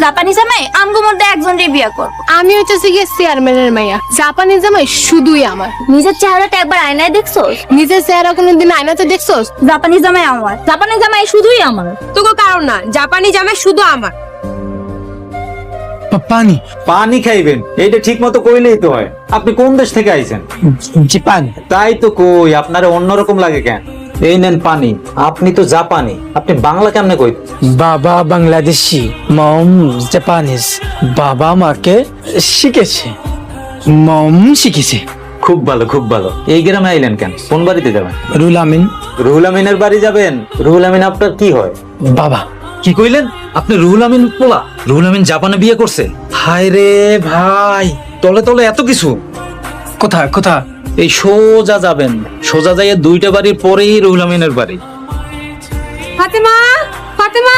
জাপানি জামাই আমগো মধ্যে একজনই বিয়ে করব। আমি হইতেছি গিয়ে চেয়ারম্যানের মাইয়া, জাপানি জামাই শুধুই আমার। নিজের চেহারাটা একবার আয়নায় দেখছোস? নিজের চেহারা কোনোদিন আয়নাতে দেখছোস? জাপানি জামাই আমার, জাপানি জামাই শুধুই আমার। তোকে কারণ না, জাপানি জামাই শুধু আমার। পানি পানি খাইবেন এইটা ঠিক মতো কইলেই তো হয়। আপনি কোন দেশ থেকে আইছেন? জাপান। তাই তো কই, আপনারা অন্যরকম লাগে কেন? এই নেন পানি। আপনি তো জাপানি, আপনি বাংলা কেমনে কই? বাবা বাংলাদেশি, মম জাপানিজ। বাবা আমাকে শিখেছে, মম শিখেছে। খুব ভালো, খুব ভালো। এই গ্রামে আইলেন কেন? কোন বাড়িতে যাবেন? রুল আমিন। রুহুল আমিনের বাড়ি যাবেন? রুহুল আমিন আপনার কি হয়? বাবা। কি কইলেন? আপনি রুহুল আমিন পোলা? রুহুল আমিন জাপানে বিয়ে করছে? হায় রে ভাই, তলে তলে এত কিছু। কোথায় কোথায়? এই সোজা যাবেন, সোজা যাইয়ে 2টা বাড়ির পরেই রুহুল আমিনের বাড়ি। ফাতেমা, ফাতেমা,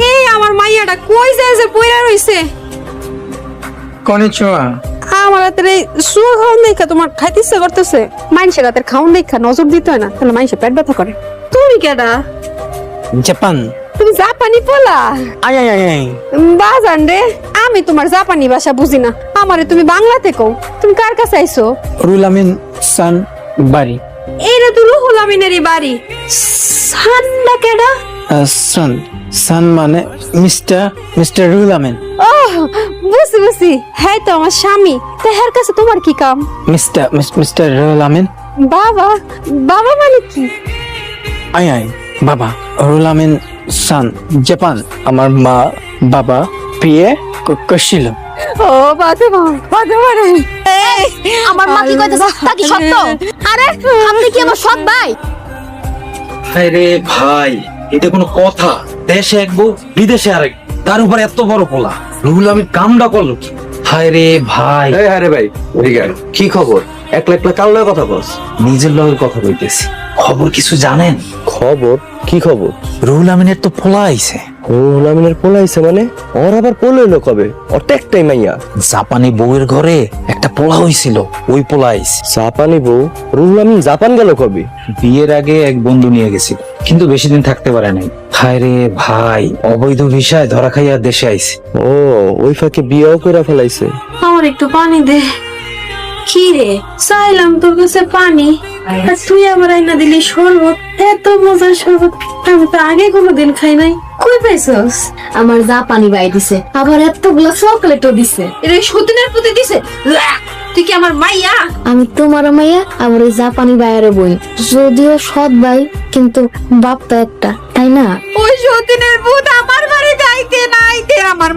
এই আমার মাইয়াটা কই যায় যে পইরা রইছে? কনিচিওয়া। আমার হাতের এই সুর খাওয়ান দেখা তোমার খাইতে ইচ্ছা করতেছে। মানুষের হাতের খাওয়ান দেখা নজর দিতে হয় না, তাহলে মানুষের পেট ব্যথা করে। তুমি কেডা? জাপান। তুমি জাপানি পোলা? আয় আয় আয় আয়। বাজান রে, আমি তোমার জাপানি ভাষা বুঝি না, আমারে তুমি বাংলাতে কও। তুমি কার কাছে আইছো? রুল আমিন সান বাড়ি। এইটা তো রুহুল আমিনেরই বাড়ি। সান্ডা কেডা? সান। সান মানে মিস্টার রুল আমিন। ও বুঝছি বুঝছি, হ্যাঁ তো আমার স্বামী। তা হের কাছে তোমার কি কাম? মিস্টার রুল আমিন। বাবা, বাবা মানে কি? আয় আয় বাবা। রুল আমিন সান জাপান। আমার মা বাবা বিয়ে করছিল। ও ফাতেমা, ফাতেমা রে। আমার মা কি কইতেছে তা কি সত্য? আরে আপনি কি আমার সৎ ভাই? হায় রে ভাই, এটা কোনো কথা? দেশে এক বউ, বিদেশে আরেক, তার উপর এত বড় পোলা। রুহুল আমিন কামটা করলো কি? হায় রে ভাই। এই আরে ভাই, এদিকে আয়। কি খবর? একলা একলা কার লগে কথা বলছ? নিজের লগের কথা কইতেছি। খবর কিছু জানেন? খবর? কি খবর? রুহুল আমিনের তো পোলা আইছে। রুহুল আমিনের পোলা আইছে মানে? ওর আবার পোলা হইলো কবে? ওর তো একটাই মাইয়া। জাপানি বউয়ের ঘরে একটা পোলা হইছিল, ওই পোলা আইছে। জাপানি বউ? রুহুল আমিন জাপান গেল কবে? বিয়ের আগে এক বন্ধু নিয়ে গেছিল, কিন্তু বেশি দিন থাকতে পারে নাই। হায় রে ভাই, অবৈধ ভিসায় ধরা খাইয়া দেশে আইছে। ও, ওই ফাঁকে বিয়েও করে ফেলাইছে। আমার একটু পানি দে। কি রে, চাইলাম তোর কাছে পানি, আর তুই আবার আইনা দিলি শরবত। এত মজার শরবত আমি তো আগে কোনোদিন খাই নাই। কই পাইছস? আমার জাপানি ভাই দিছে, আবার এতগুলো চকলেটও দিছে। এটা সতীনের প্রতি দিছে? তুই কি আমার মাইয়া? আমি তোমার মাইয়া, আমার ওই জাপানি ভাইয়ের বোন। যদিও সৎ ভাই, কিন্তু বাপ তো একটা, তাই না? ওই সতীনের ভূত আমার বাড়ি যাইতে নাইতে আমার